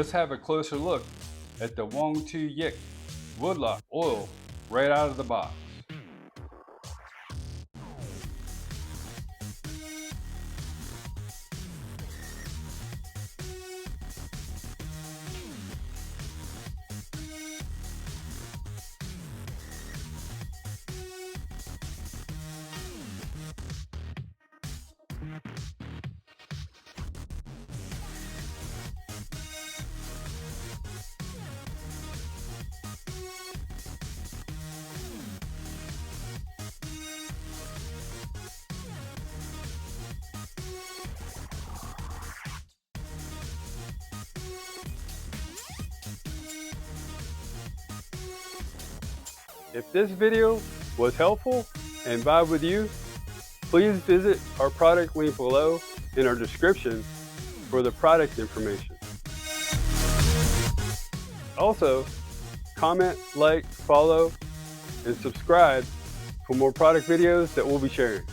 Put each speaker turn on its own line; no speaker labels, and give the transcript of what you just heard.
Let's have a closer look at the Wong Yick woodlock oil right out of the box. If this video was helpful and vibe with you, please visit our product link below in our description for the product information. Also, comment, like, follow, and subscribe for more product videos that we'll be sharing.